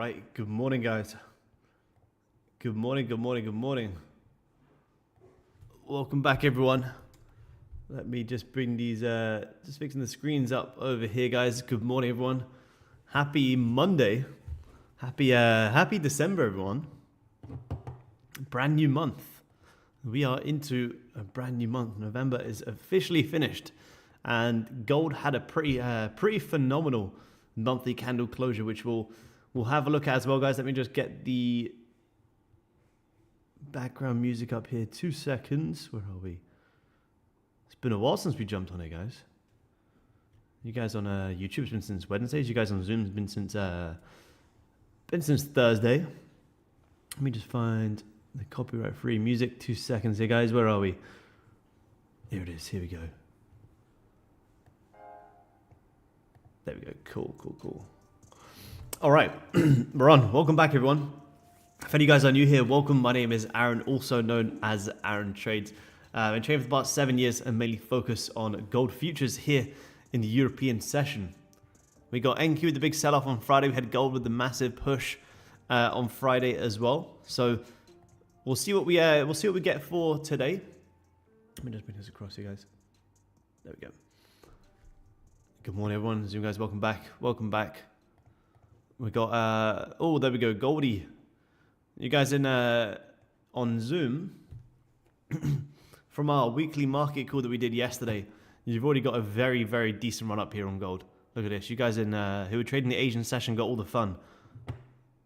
right, good morning, guys. Good morning, good morning, good morning. Welcome back, everyone. Let me just bring these, just fixing the screens up over here, guys. Good morning, everyone. Happy Monday. Happy December, everyone. Brand new month. We are into a brand new month. November is officially finished, and gold had a pretty phenomenal monthly candle closure, which we'll have a look at as well, guys. Let me just get the background music up here. 2 seconds. Where are we? It's been a while since we jumped on it, guys. You guys on YouTube's been since Wednesdays. You guys on Zoom's been since Thursday. Let me just find the copyright-free music. 2 seconds here, guys. Where are we? Here it is. Here we go. There we go. Cool. All right, we're on. Welcome back, everyone. If any of you guys are new here, welcome. My name is Aaron, also known as Aaron Trades. I've been trading for about 7 years and mainly focus on gold futures here in the European session. We got NQ with the big sell-off on Friday. We had gold with the massive push on Friday as well. So we'll see what we get for today. Let me just bring this across here, guys. There we go. Good morning, everyone. Zoom guys, welcome back. Welcome back. We got oh, there we go, Goldie. You guys in on Zoom from our weekly market call that we did yesterday. You've already got a very, very decent run up here on gold. Look at this. You guys in who were trading the Asian session got all the fun.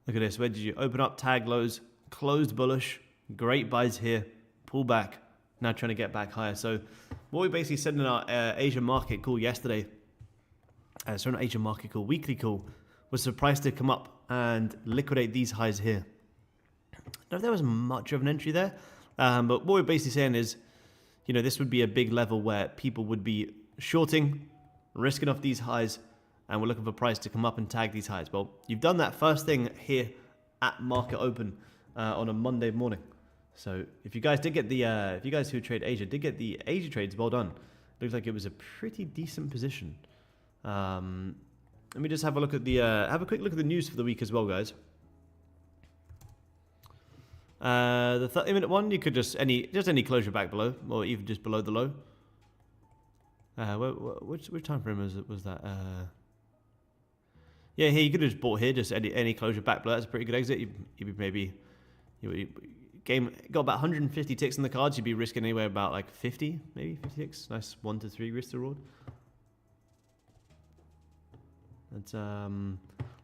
Look at this. Where did you open up? Tag lows, closed bullish, great buys here, pull back. Now trying to get back higher. So what we basically said in our Asian market call yesterday, sorry, not Asian market call, weekly call, was surprised to come up and liquidate these highs here. I don't know if there was much of an entry there, but what we're basically saying is, you know, this would be a big level where people would be shorting, risking off these highs, and we're looking for price to come up and tag these highs. Well, you've done that first thing here at market open on a Monday morning. So if you guys did get the, if you guys who trade Asia did get the Asia trades, well done. Looks like it was a pretty decent position. Let me just have a look at the, have a quick look at the news for the week as well, guys. The 30-minute one, you could just any closure back below, or even just below the low. Which time frame was that? Yeah, here you could have just bought here, just any closure back below. That's a pretty good exit. You got about 150 ticks in the cards. You'd be risking anywhere about like 50, maybe 50 ticks. Nice 1 to 3 risk to reward.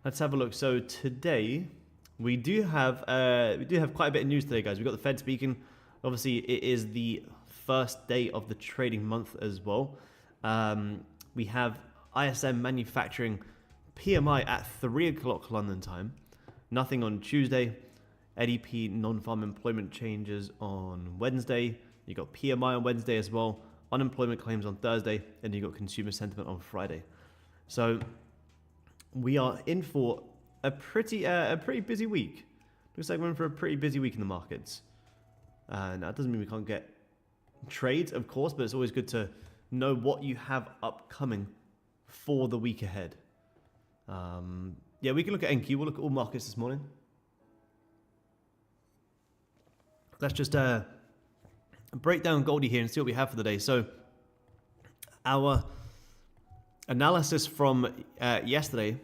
Let's have a look. So today we do have quite a bit of news today, guys. We've got the Fed speaking. Obviously, it is the first day of the trading month as well. We have ISM manufacturing PMI at 3 o'clock London time. Nothing on Tuesday. ADP non-farm employment changes on Wednesday. You got PMI on Wednesday as well. Unemployment claims on Thursday, and you got consumer sentiment on Friday. So we are in for a pretty busy week. Looks like we're in for a pretty busy week in the markets. And that doesn't mean we can't get trades, of course, but it's always good to know what you have upcoming for the week ahead. Yeah, we can look at NQ. We'll look at all markets this morning. Let's just break down Goldie here and see what we have for the day. So our analysis from yesterday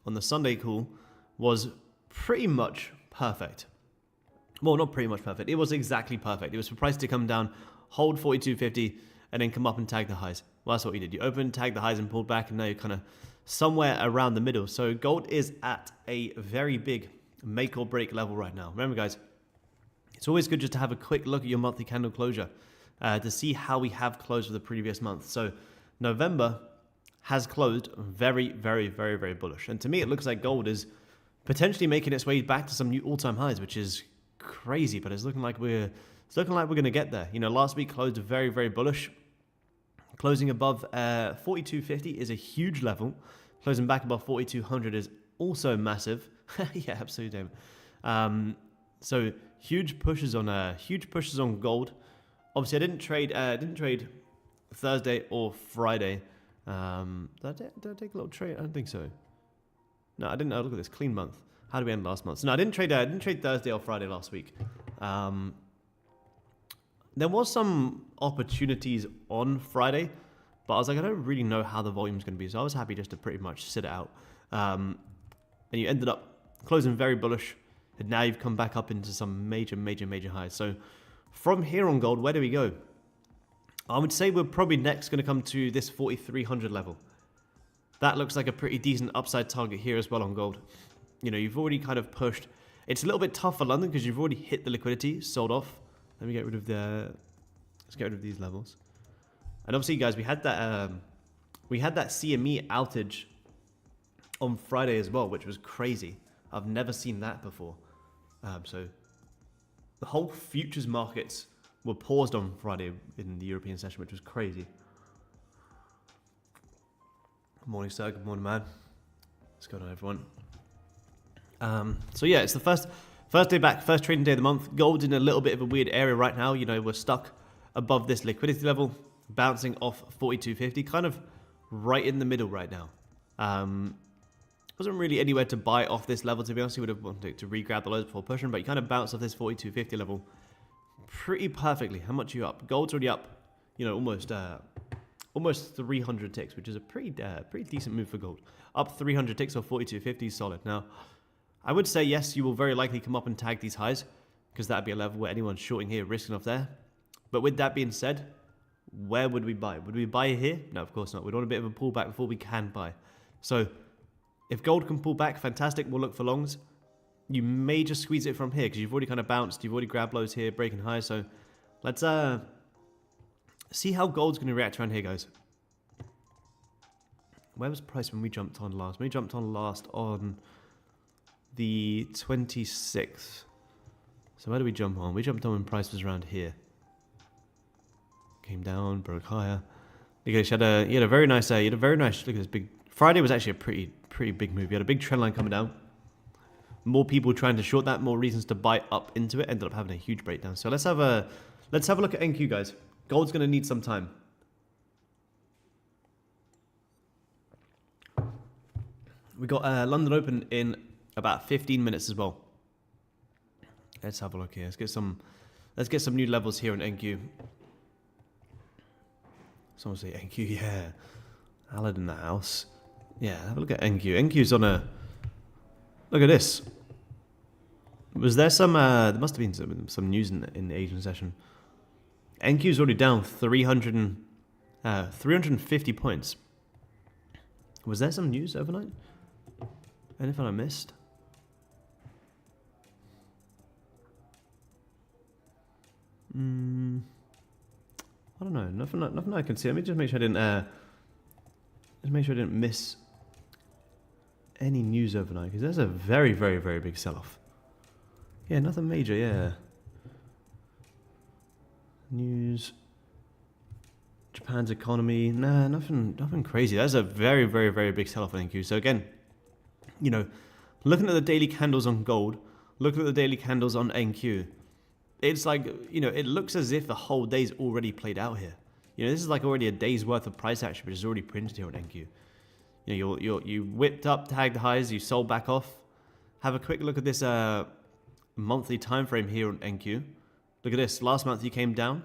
on the Sunday call was pretty much perfect. Well, not pretty much perfect. It was exactly perfect. It was for price to come down, hold 42.50, and then come up and tag the highs. Well, that's what you did. You opened, tagged the highs, and pulled back, and now you're kind of somewhere around the middle. So gold is at a very big make or break level right now. Remember, guys, it's always good just to have a quick look at your monthly candle closure to see how we have closed for the previous month. So November has closed very, very, very, very bullish. And to me, it looks like gold is potentially making its way back to some new all-time highs, which is crazy, but it's looking like we're going to get there. You know, last week closed very, very bullish. Closing above 42.50 is a huge level. Closing back above 4,200 is also massive. Yeah, absolutely, David. So huge pushes on gold. Obviously, I didn't trade Thursday or Friday. Did I take a little trade? I don't think so. No, I didn't. Look at this clean month. How did we end last month? So no, I didn't trade Thursday or Friday last week. There was some opportunities on Friday, but I was like, I don't really know how the volume's going to be, so I was happy just to pretty much sit it out. And you ended up closing very bullish, and now you've come back up into some major highs. So from here on gold, where do we go? I would say we're probably next going to come to this 4,300 level. That looks like a pretty decent upside target here as well on gold. You know, you've already kind of pushed. It's a little bit tough for London because you've already hit the liquidity, sold off. Let me get rid of let's get rid of these levels. And obviously, guys, we had that CME outage on Friday as well, which was crazy. I've never seen that before. So the whole futures markets were paused on Friday in the European session, which was crazy. Good morning, sir. Good morning, man. What's going on, everyone? So yeah, it's the first day back, first trading day of the month. Gold's in a little bit of a weird area right now. You know, we're stuck above this liquidity level, bouncing off 4250, kind of right in the middle right now. Wasn't really anywhere to buy off this level, to be honest. You would have wanted to re-grab the lows before pushing, but you kind of bounced off this 4250 level pretty perfectly. How much are you up? Gold's already up, you know, almost 300 ticks, which is a pretty decent move for gold. Up 300 ticks or 4250 is solid. Now, I would say yes, you will very likely come up and tag these highs, because that'd be a level where anyone's shorting here, risking off there. But with that being said, where would we buy? Would we buy here? No, of course not. We'd want a bit of a pullback before we can buy. So if gold can pull back, fantastic. We'll look for longs. You may just squeeze it from here because you've already kind of bounced. You've already grabbed lows here, breaking highs. So let's see how gold's going to react around here, guys. Where was price when we jumped on last? We jumped on last on the 26th. So where did we jump on? We jumped on when price was around here. Came down, broke higher. You had a very nice. Look at this big. Friday was actually a pretty big move. You had a big trend line coming down. More people trying to short that, more reasons to buy up into it. Ended up having a huge breakdown. So let's have a look at NQ, guys. Gold's going to need some time. We got London Open in about 15 minutes as well. Let's have a look here. Let's get some new levels here on NQ. Someone say NQ, yeah. Alad in the house. Yeah, have a look at NQ. NQ's on a... Look at this. Was there some... there must have been some news in the Asian session. NQ's already down 350 points. Was there some news overnight? Anything I missed? I don't know. Nothing I can see. Let me just make sure I didn't. Just make sure I didn't miss any news overnight, because there's a very big sell-off. Yeah, nothing major. Yeah. News. Japan's economy. Nah, nothing crazy. That's a very big sell-off on NQ. So again, you know, looking at the daily candles on gold, looking at the daily candles on NQ. It's like, you know, it looks as if the whole day's already played out here. You know, this is like already a day's worth of price action, which is already printed here on NQ. You know, you whipped up, tagged highs, you sold back off. Have a quick look at this monthly time frame here on NQ. Look at this. Last month you came down,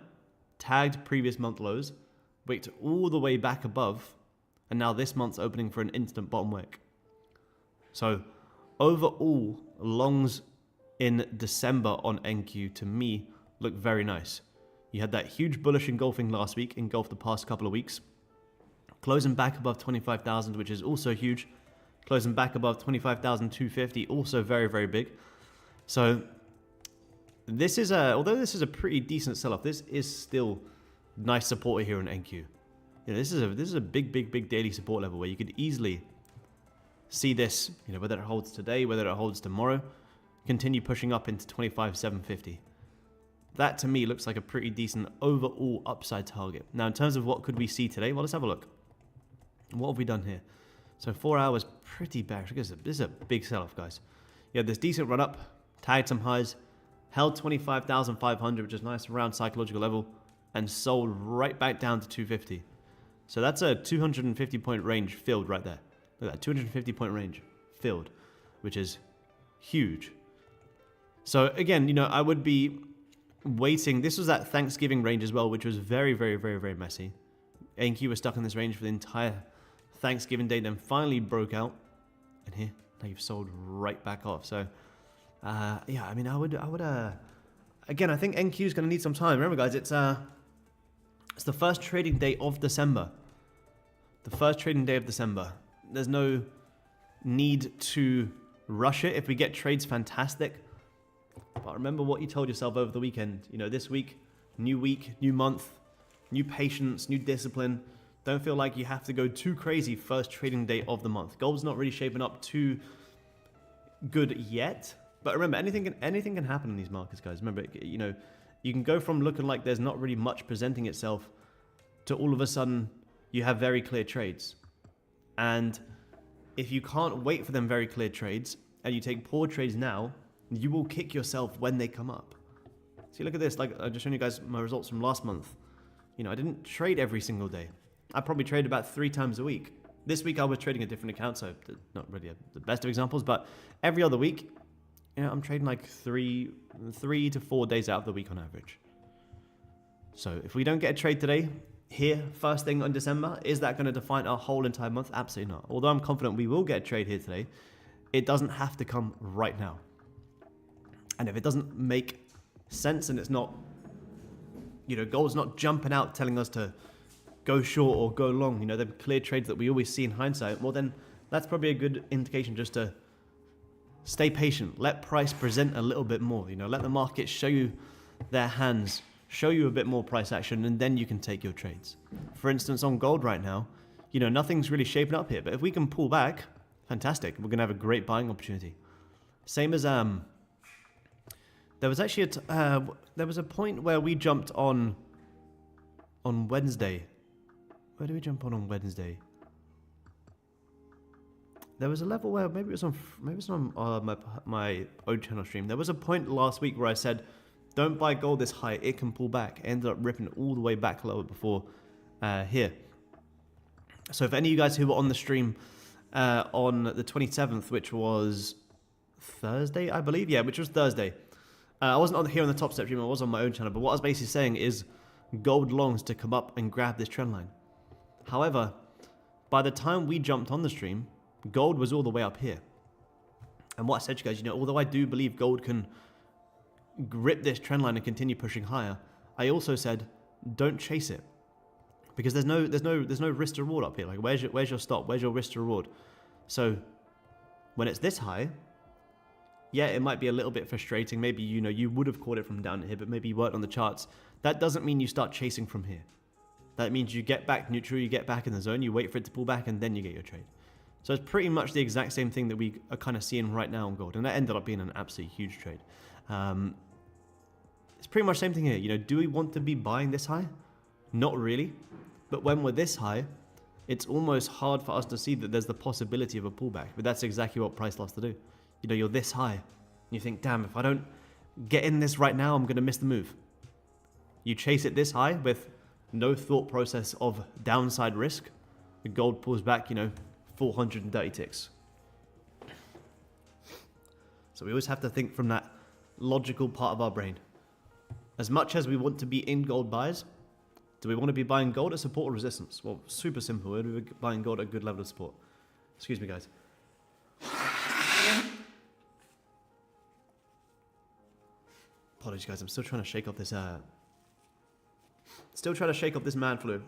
tagged previous month lows, wicked all the way back above, and now this month's opening for an instant bottom wick. So overall, longs in December on NQ, to me, look very nice. You had that huge bullish engulfing last week, engulfed the past couple of weeks. Closing back above 25,000, which is also huge. Closing back above 25,250, also very big. So this is although this is a pretty decent sell-off, this is still nice support here on NQ. You know, this is a big daily support level where you could easily see this, you know, whether it holds today, whether it holds tomorrow, continue pushing up into 25,750. That to me looks like a pretty decent overall upside target. Now in terms of what could we see today, well, let's have a look. What have we done here? So 4 hours, pretty bearish. This is a big sell-off, guys. You had this decent run up, tagged some highs, held 25,500, which is nice, around psychological level, and sold right back down to 250. So that's a 250 point range filled right there. Look at that, 250 point range filled, which is Huge. So again, you know, I would be waiting. This was that Thanksgiving range as well, which was very, very, very, very messy. NQ was stuck in this range for the entire Thanksgiving day, then finally broke out. And here, now you've sold right back off. So, yeah, I mean, I would, again, I think NQ is going to need some time. Remember, guys, it's the first trading day of December. The first trading day of December. There's no need to rush it. If we get trades, fantastic. But remember what you told yourself over the weekend. You know, this week, new month, new patience, new discipline. Don't feel like you have to go too crazy first trading day of the month. Gold's not really shaping up too good yet. But remember, anything can happen in these markets, guys. Remember, you know, you can go from looking like there's not really much presenting itself to all of a sudden you have very clear trades. And if you can't wait for them very clear trades and you take poor trades now, you will kick yourself when they come up. See, look at this. Like, I just showed you guys my results from last month. You know, I didn't trade every single day. I probably traded about 3 times a week. This week I was trading a different account, so not really the best of examples, but every other week, you know, I'm trading like 3 to 4 days out of the week on average. So if we don't get a trade today, here, first thing on December, is that going to define our whole entire month? Absolutely not. Although I'm confident we will get a trade here today, it doesn't have to come right now. And if it doesn't make sense and it's not, you know, gold's not jumping out telling us to go short or go long, you know, the clear trades that we always see in hindsight, well then that's probably a good indication just to stay patient. Let price present a little bit more, you know, let the market show you their hands, show you a bit more price action, and then you can take your trades. For instance, on gold right now, you know, nothing's really shaping up here, but if we can pull back, fantastic. We're going to have a great buying opportunity. Same as, there was actually there was a point where we jumped on Wednesday. Where did we jump on Wednesday? There was a level where maybe it was on my own channel stream. There was a point last week where I said, don't buy gold this high, it can pull back. It ended up ripping all the way back lower before here. So if any of you guys who were on the stream on the 27th, which was Thursday, I believe, yeah, which was Thursday. I wasn't here on the Topstep stream, I was on my own channel, but what I was basically saying is gold longs to come up and grab this trend line. However, by the time we jumped on the stream, gold was all the way up here. And what I said to you guys, you know, although I do believe gold can grip this trend line and continue pushing higher, I also said don't chase it, because there's no risk to reward up here. Like, where's your stop? Where's your risk to reward? So when it's this high, yeah, it might be a little bit frustrating. Maybe, you know, you would have caught it from down here, but maybe you weren't on the charts. That doesn't mean you start chasing from here. That means you get back neutral, you get back in the zone, you wait for it to pull back, and then you get your trade. So it's pretty much the exact same thing that we are kind of seeing right now on gold, and that ended up being an absolutely huge trade. It's pretty much the same thing here. You know, do we want to be buying this high? Not really. But when we're this high, it's almost hard for us to see that there's the possibility of a pullback. But that's exactly what price loves to do. You know, you're this high, and you think, damn, if I don't get in this right now, I'm going to miss the move. You chase it this high with no thought process of downside risk. The gold pulls back, you know, 430 ticks. So we always have to think from that logical part of our brain. As much as we want to be in gold buys, do we want to be buying gold at support or resistance? Well, super simple. We're buying gold at a good level of support. Excuse me, guys. Apologies, guys. I'm still trying to shake off this. Still trying to shake off this man flu.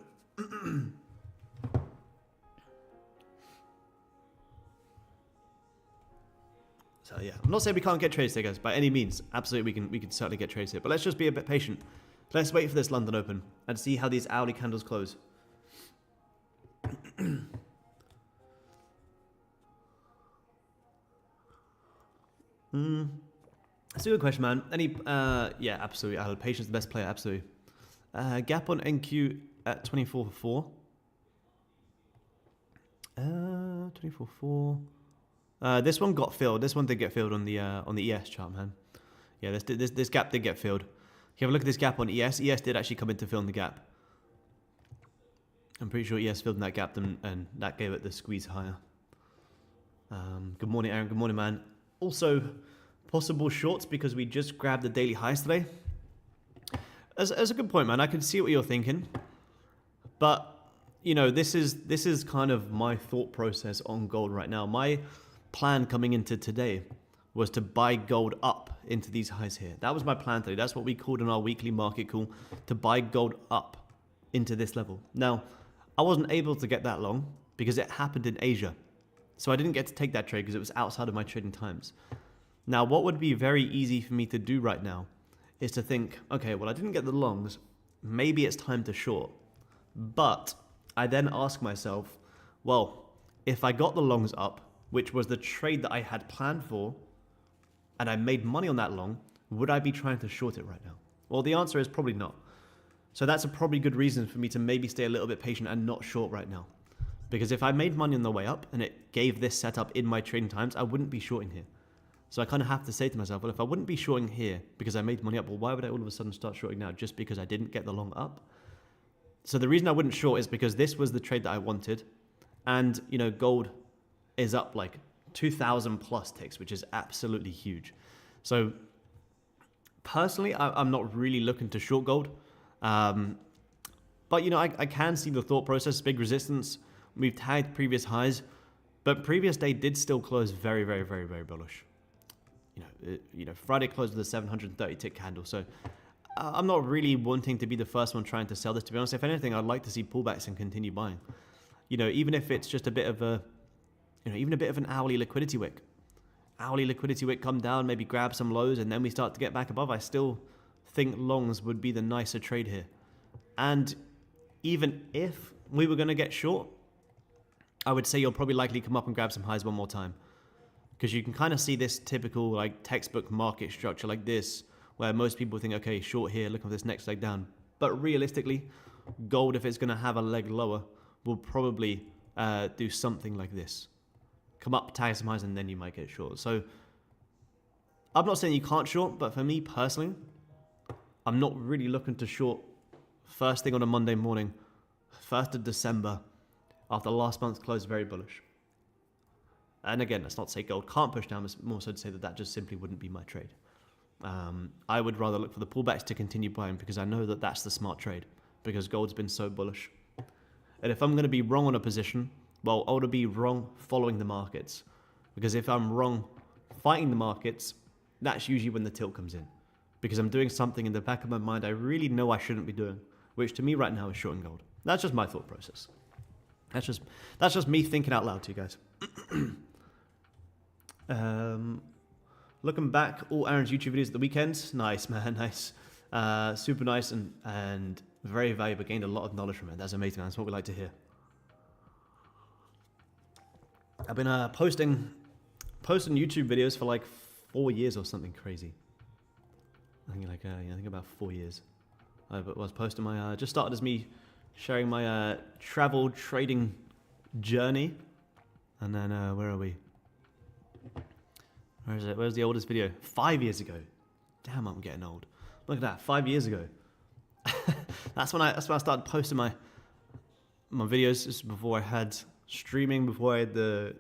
So yeah, I'm not saying we can't get trades here, guys, by any means. Absolutely, we can certainly get trades here. But let's just be a bit patient. Let's wait for this London Open and see how these hourly candles close. That's a good question, man. Yeah, absolutely. I had patience, the best player, absolutely. Gap on NQ at 24.4. 24.4. This one got filled. This one did get filled on the ES chart, man. Yeah, this gap did get filled. If you have a look at this gap on ES, ES did actually come in to fill in the gap. I'm pretty sure ES filled in that gap and that gave it the squeeze higher. Good morning, Aaron. Good morning, man. Also, possible shorts because we just grabbed the daily highs today. As a good point, man. I can see what you're thinking, but you know, this is kind of my thought process on gold right now. My plan coming into today was to buy gold up into these highs here. That was my plan today. That's what we called in our weekly market call, to buy gold up into this level. Now, I wasn't able to get that long because it happened in Asia. So I didn't get to take that trade because it was outside of my trading times. Now, what would be very easy for me to do right now is to think, okay, well, I didn't get the longs. Maybe it's time to short. But I then ask myself, well, if I got the longs up, which was the trade that I had planned for, and I made money on that long, would I be trying to short it right now? Well, the answer is probably not. So that's a probably good reason for me to maybe stay a little bit patient and not short right now. Because if I made money on the way up and it gave this setup in my trading times, I wouldn't be shorting here. So I kind of have to say to myself, well, if I wouldn't be shorting here because I made money up, well, why would I all of a sudden start shorting now just because I didn't get the long up? So the reason I wouldn't short is because this was the trade that I wanted. And, you know, gold is up like 2,000 plus ticks, which is absolutely huge. So personally, I'm not really looking to short gold. But, you know, I can see the thought process, big resistance. We've tagged previous highs, but previous day did still close very, very, very, very bullish. You know, Friday closed with a 730 tick candle. So I'm not really wanting to be the first one trying to sell this. To be honest, if anything, I'd like to see pullbacks and continue buying. You know, even if it's just a bit of a, you know, even a bit of an hourly liquidity wick. Hourly liquidity wick come down, maybe grab some lows, and then we start to get back above. I still think longs would be the nicer trade here. And even if we were going to get short, I would say you'll probably likely come up and grab some highs one more time. Because you can kind of see this typical like textbook market structure like this, where most people think, okay, short here, look at this next leg down. But realistically, gold, if it's going to have a leg lower, will probably do something like this. Come up, tag some highs, and then you might get short. So I'm not saying you can't short, but for me personally, I'm not really looking to short first thing on a Monday morning, 1st of December, after last month's close very bullish. And again, that's not to say gold can't push down, it's more so to say that that just simply wouldn't be my trade. I would rather look for the pullbacks to continue buying because I know that that's the smart trade because gold's been so bullish. And if I'm going to be wrong on a position, well, I want to be wrong following the markets. Because if I'm wrong fighting the markets, that's usually when the tilt comes in. Because I'm doing something in the back of my mind I really know I shouldn't be doing, which to me right now is shorting gold. That's just my thought process. That's just me thinking out loud to you guys. Looking back, all Aaron's YouTube videos at the weekend. Nice, man, nice. Super nice and very valuable. Gained a lot of knowledge from it. That's amazing, man. That's what we like to hear. I've been posting YouTube videos for like 4 years or something crazy. I think like I think about 4 years. I was posting my just started as me sharing my travel trading journey, and then where are we? Where is it? Where's the oldest video? 5 years ago. Damn, I'm getting old. Look at that, 5 years ago. that's when I started posting my videos. This is before I had streaming, before I had the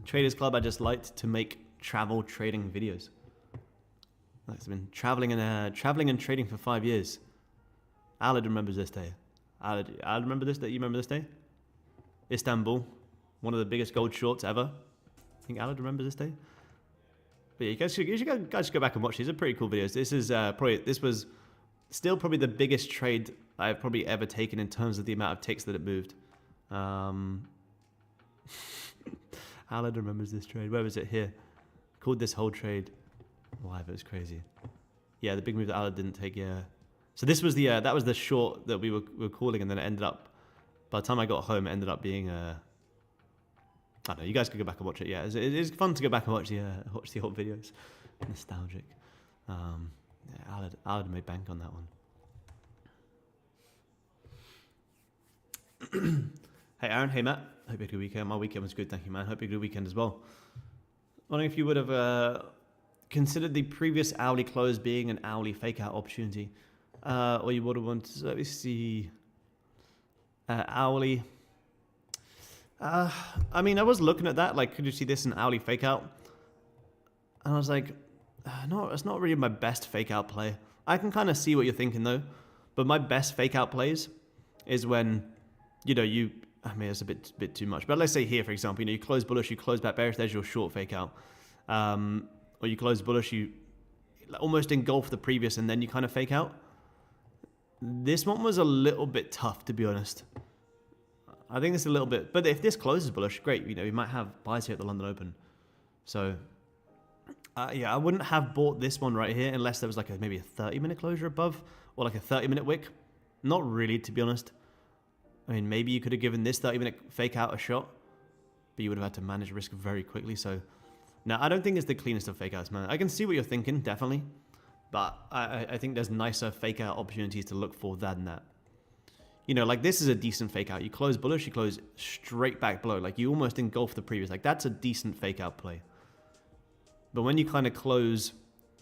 Traders Club. I just liked to make travel trading videos. I've been traveling and trading for 5 years. Alad remembers this day. Alad remember this day? You remember this day? Istanbul, one of the biggest gold shorts ever. I think Alad remembers this day. But yeah, you guys should go back and watch these. They're pretty cool videos. This was still probably the biggest trade I've probably ever taken in terms of the amount of ticks that it moved. Alad remembers this trade. Where was it? Here. Called this whole trade live. It was crazy. Yeah, the big move that Alad didn't take. Yeah. So this was that was the short that we were calling, and then it ended up. By the time I got home, it ended up being I don't know, you guys could go back and watch it. Yeah, it's fun to go back and watch the old videos. Nostalgic. Yeah, Alad made bank on that one. Hey Aaron, hey Matt. Hope you had a good weekend. My weekend was good, thank you, man. Hope you had a good weekend as well. Wondering if you would have considered the previous hourly close being an hourly fake out opportunity, or you would have wanted. Let me see. Hourly. I mean, I was looking at that. Like, could you see this an hourly fake out? And I was like, no, it's not really my best fake out play. I can kind of see what you're thinking though, but my best fake out plays is when, I mean, it's a bit too much, but let's say here, for example, you close bullish, you close back bearish, there's your short fake out. Or you close bullish, you almost engulf the previous and then you kind of fake out. This one was a little bit tough, to be honest. I think it's a little bit, but if this closes bullish, great. We might have buys here at the London Open. So, yeah, I wouldn't have bought this one right here unless there was like maybe a 30-minute closure above or like a 30-minute wick. Not really, to be honest. I mean, maybe you could have given this 30-minute fake out a shot, but you would have had to manage risk very quickly. So, now I don't think it's the cleanest of fake outs, man. I can see what you're thinking, definitely, but I think there's nicer fake out opportunities to look for than that. Like this is a decent fake out. You close bullish, you close straight back below. Like you almost engulf the previous. Like that's a decent fake out play. But when you kind of close,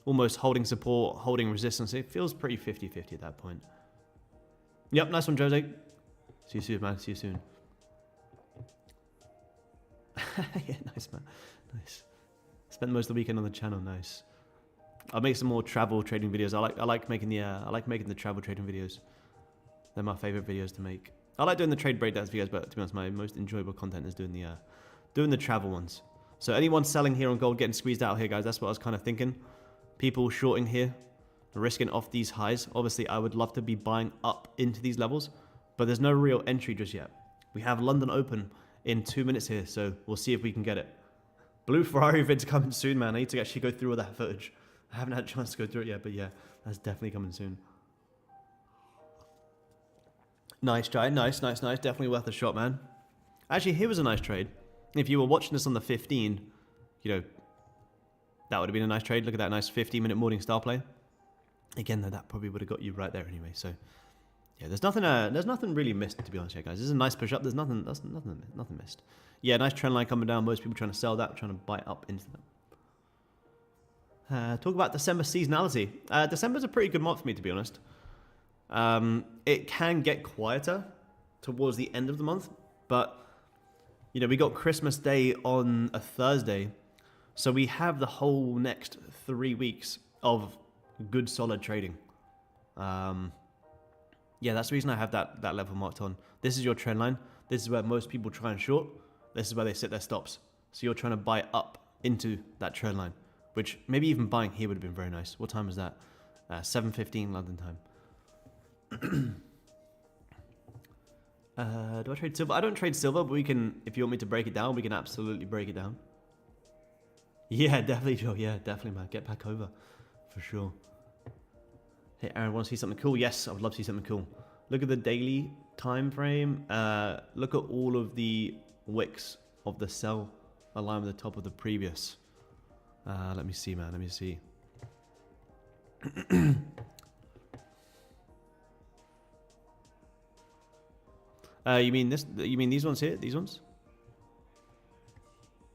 almost holding support, holding resistance, it feels pretty 50-50 at that point. Yep, nice one, Jose. See you soon, man. See you soon. Yeah, nice, man. Nice. Spent most of the weekend on the channel. Nice. I'll make some more travel trading videos. I like making the travel trading videos. They're my favorite videos to make. I like doing the trade breakdowns videos, but to be honest, my most enjoyable content is doing the travel ones. So anyone selling here on gold getting squeezed out here, guys, that's what I was kind of thinking. People shorting here, risking off these highs. Obviously, I would love to be buying up into these levels, but there's no real entry just yet. We have London Open in 2 minutes here, so we'll see if we can get it. Blue Ferrari vid's coming soon, man. I need to actually go through all that footage. I haven't had a chance to go through it yet, but yeah, that's definitely coming soon. Nice trade, nice. Definitely worth a shot, man. Actually, here was a nice trade. If you were watching this on the 15, that would have been a nice trade. Look at that nice 15-minute morning star play. Again, though, that probably would have got you right there anyway. So, yeah, there's nothing really missed, to be honest, here, guys. This is a nice push up. There's nothing missed. Yeah, nice trend line coming down. Most people trying to sell that, trying to buy up into them. Talk about December seasonality. December's a pretty good month for me, to be honest. It can get quieter towards the end of the month, but we got Christmas Day on a Thursday, so we have the whole next 3 weeks of good solid trading. Yeah, that's the reason I have that level marked on. This is your trend line. This is where most people try and short. This is where they set their stops. So you're trying to buy up into that trend line, which maybe even buying here would have been very nice. What time was that? 7:15 London time. Do I trade silver? I don't trade silver, but we can, if you want me to break it down, we can absolutely break it down. Yeah, definitely, Joe. Yeah, definitely, man. Get back over, for sure. Hey, Aaron, want to see something cool? Yes, I would love to see something cool. Look at the daily time frame. Look at all of the wicks of the sell aligned with the top of the previous. Let me see, man. Let me see. You mean this? You mean these ones here? These ones?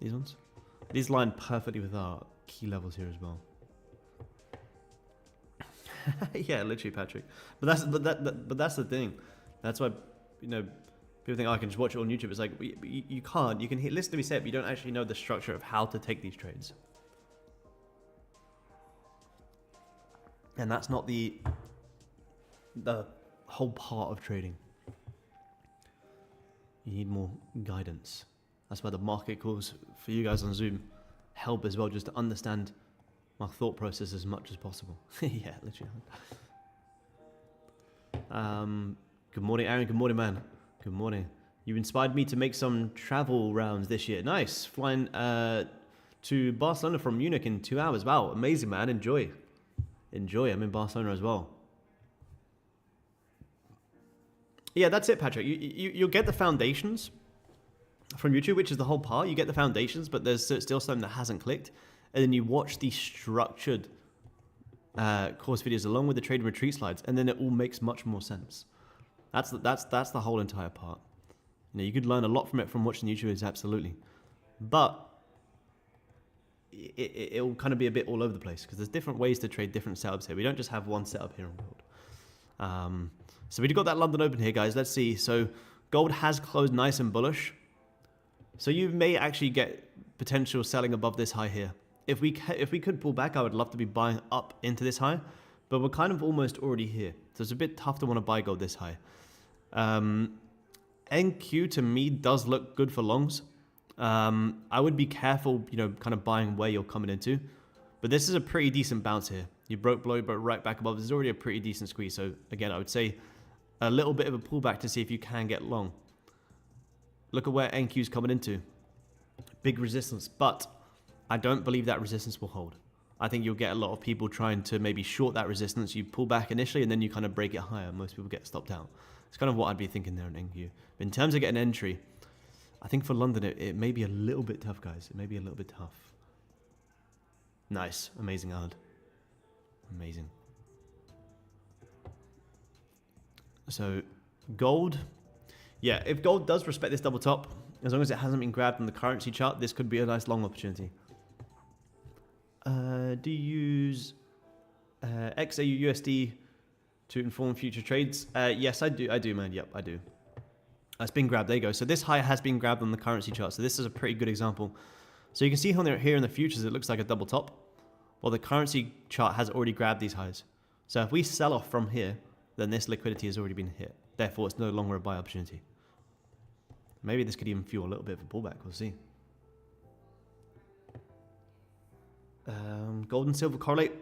These ones? These line perfectly with our key levels here as well. Yeah, literally, Patrick. But that's the thing. That's why people think, oh, I can just watch it on YouTube. It's like you can't. You can listen to me say it, but you don't actually know the structure of how to take these trades. And that's not the whole part of trading. You need more guidance. That's why the market calls for you guys on Zoom help as well, just to understand my thought process as much as possible. Yeah, literally. Good morning, Aaron. Good morning, man. Good morning. You inspired me to make some travel rounds this year. Nice. Flying to Barcelona from Munich in 2 hours. Wow, amazing, man. Enjoy. I'm in Barcelona as well. Yeah, that's it, Patrick. You'll get the foundations from YouTube, which is the whole part. You get the foundations, but there's still something that hasn't clicked. And then you watch the structured course videos along with the trade retreat slides, and then it all makes much more sense. That's the whole entire part. You could learn a lot from it from watching YouTubers, absolutely. But it'll kind of be a bit all over the place because there's different ways to trade different setups here. We don't just have one setup here on gold. So we've got that London Open here, guys. Let's see. So gold has closed nice and bullish. So you may actually get potential selling above this high here. if we could pull back, I would love to be buying up into this high, but we're kind of almost already here. So it's a bit tough to want to buy gold this high. NQ to me does look good for longs. I would be careful, you know, kind of buying where you're coming into. But this is a pretty decent bounce here. You broke below, but right back above. This is already a pretty decent squeeze. So again, I would say a little bit of a pullback to see if you can get long. Look at where NQ's coming into. Big resistance, but I don't believe that resistance will hold. I think you'll get a lot of people trying to maybe short that resistance. You pull back initially and then you kind of break it higher. Most people get stopped out. It's kind of what I'd be thinking there on NQ. In terms of getting entry, I think for London, it may be a little bit tough, guys. It may be a little bit tough. Nice. Amazing, Ad. Amazing. So, gold. Yeah, if gold does respect this double top, as long as it hasn't been grabbed on the currency chart, this could be a nice long opportunity. Do you use XAU USD to inform future trades? Yes, I do, man. Yep, I do. It's been grabbed. There you go. So this high has been grabbed on the currency chart. So this is a pretty good example. So you can see here in the futures, it looks like a double top. Well, the currency chart has already grabbed these highs. So if we sell off from here, then this liquidity has already been hit. Therefore, it's no longer a buy opportunity. Maybe this could even fuel a little bit of a pullback. We'll see. Gold and silver correlate.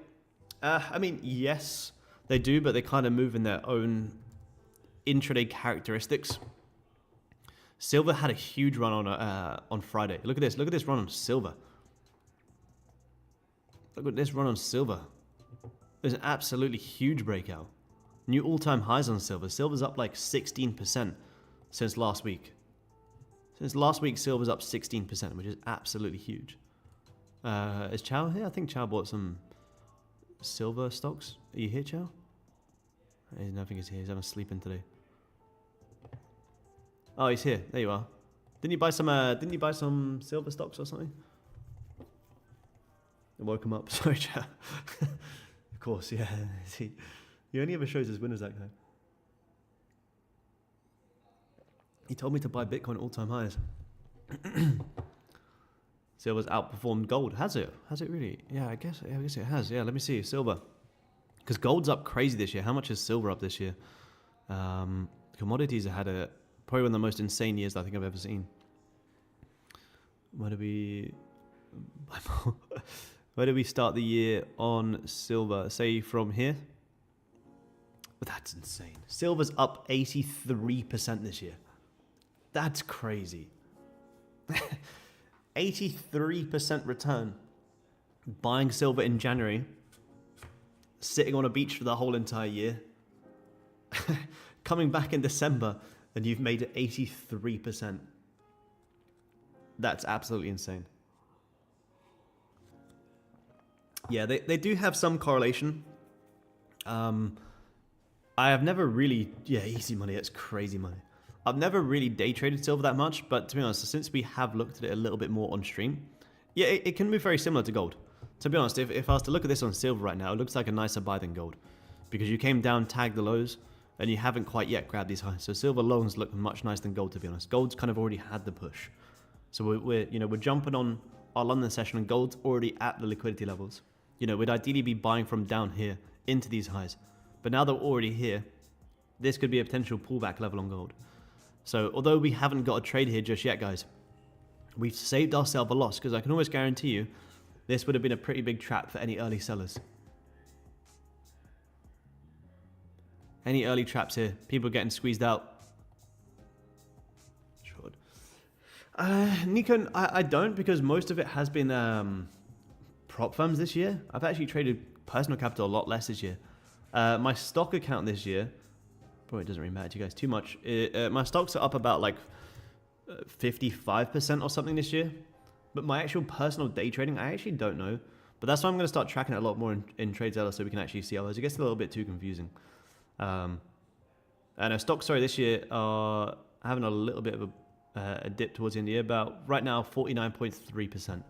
I mean, yes, they do, but they kind of move in their own intraday characteristics. Silver had a huge run on Friday. Look at this. Look at this run on silver. Look at this run on silver. There's an absolutely huge breakout. New all-time highs on silver. Silver's up like 16% since last week. Since last week, silver's up 16%, which is absolutely huge. Is Chow here? I think Chow bought some silver stocks. Are you here, Chow? I don't think he's here. He's having sleeping today. Oh, he's here. There you are. Didn't you buy some silver stocks or something? I woke him up. Sorry, Chow. Of course, yeah. He only ever shows his winners, that guy. He told me to buy Bitcoin at all-time highs. Silver's outperformed gold. Has it? Has it really? Yeah, I guess it has. Yeah, let me see. Silver. Because gold's up crazy this year. How much is silver up this year? Commodities have had probably one of the most insane years I think I've ever seen. Where do we start the year on silver? Say from here? But that's insane. Silver's up 83% this year. That's crazy. 83% return. Buying silver in January. Sitting on a beach for the whole entire year. Coming back in December and you've made it 83%. That's absolutely insane. Yeah, they do have some correlation. I have never really... Yeah, easy money. It's crazy money. I've never really day traded silver that much, but to be honest, since we have looked at it a little bit more on stream, yeah, it can move very similar to gold. To be honest, if I was to look at this on silver right now, it looks like a nicer buy than gold. Because you came down, tagged the lows, and you haven't quite yet grabbed these highs. So silver longs look much nicer than gold, to be honest. Gold's kind of already had the push. So we're jumping on our London session, and gold's already at the liquidity levels. You know, we'd ideally be buying from down here into these highs. But now that we're already here, this could be a potential pullback level on gold. So although we haven't got a trade here just yet, guys, we've saved ourselves a loss, because I can almost guarantee you this would have been a pretty big trap for any early sellers. Any early traps here? People getting squeezed out. Sure. Nikon, I don't, because most of it has been prop firms this year. I've actually traded personal capital a lot less this year. My stock account this year, probably doesn't really matter to you guys too much. My stocks are up about like 55% or something this year. But my actual personal day trading, I actually don't know. But that's why I'm going to start tracking it a lot more in TradeZella so we can actually see others. It gets a little bit too confusing. And our stocks, this year are having a little bit of a dip towards the end of the year. About right now, 49.3%.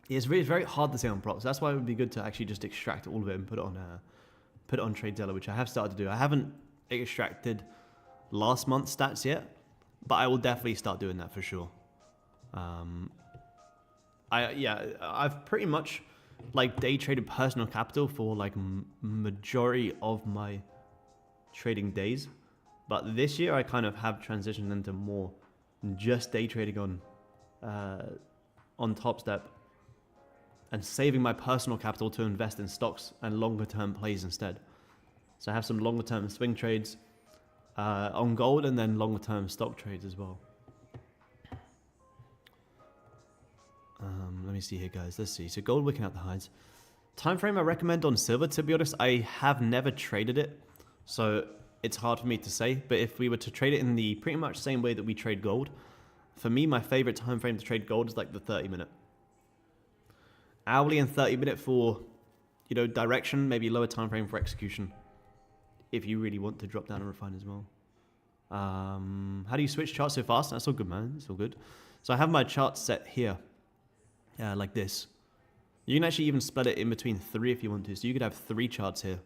It's really very hard to say on props. That's why it would be good to actually just extract all of it and put it on TradeZella, which I have started to do. I haven't extracted last month's stats yet, but I will definitely start doing that for sure. I've pretty much like day traded personal capital for like majority of my trading days, but this year I kind of have transitioned into more just day trading on Topstep and saving my personal capital to invest in stocks and longer term plays instead. So I have some longer term swing trades on gold and then longer term stock trades as well. Let me see here, guys. Let's see. So gold wicking out the highs. Time frame I recommend on silver. To be honest, I have never traded it, so it's hard for me to say. But if we were to trade it in the pretty much same way that we trade gold, for me, my favorite time frame to trade gold is like the 30-minute. Hourly and 30-minute for, you know, direction, maybe lower time frame for execution. If you really want to drop down and refine as well. How do you switch charts so fast? That's all good, man. It's all good. So I have my chart set here. Like this. You can actually even split it in between 3 if you want to. So you could have 3 charts here.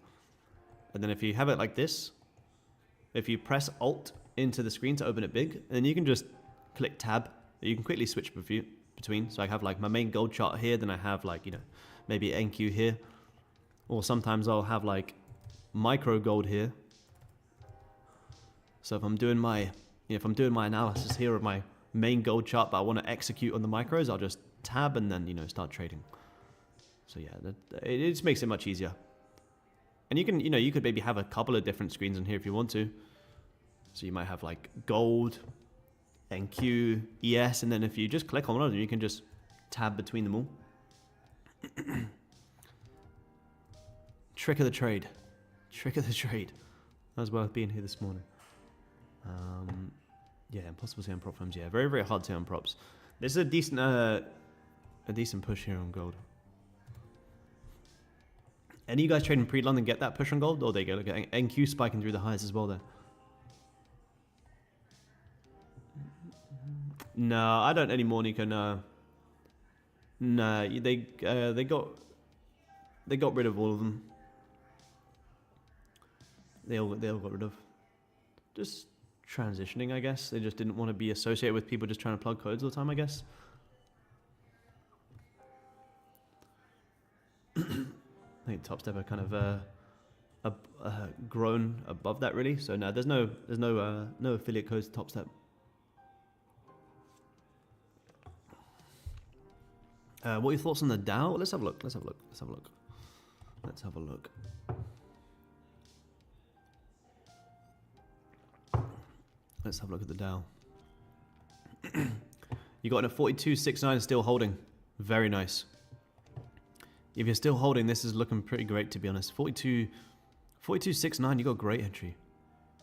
And then if you have it like this, if you press Alt into the screen to open it big, and then you can just click Tab. You can quickly switch between. So I have like my main gold chart here, then I have like, you know, maybe NQ here. Or sometimes I'll have like micro gold here. So if I'm doing my analysis here of my main gold chart, but I want to execute on the micros, I'll just tab and then, you know, start trading. So yeah, it just makes it much easier. And you can, you know, you could maybe have a couple of different screens in here if you want to. So you might have like gold, NQ, ES, and then if you just click on one of them, you can just tab between them all. Trick of the trade. Trick of the trade. That was worth being here this morning. Yeah, impossible to see on prop firms. Yeah, very, very hard to see on props. This is a decent push here on gold. Any of you guys trading pre-London get that push on gold? Oh, there you go. Look at NQ spiking through the highs as well there. No, I don't anymore, Nico. No. No, they got rid of all of them. They all got rid of. Just transitioning, I guess. They just didn't want to be associated with people just trying to plug codes all the time, I guess. I think Topstep are kind of grown above that, really. So no, there's no affiliate codes to Topstep. What are your thoughts on the Dow? Let's have a look. Let's have a look. Let's have a look. Let's have a look. Let's have a look at the Dow. You got in at 42.69 still holding. Very nice. If you're still holding, this is looking pretty great, to be honest. 42.69, you got great entry.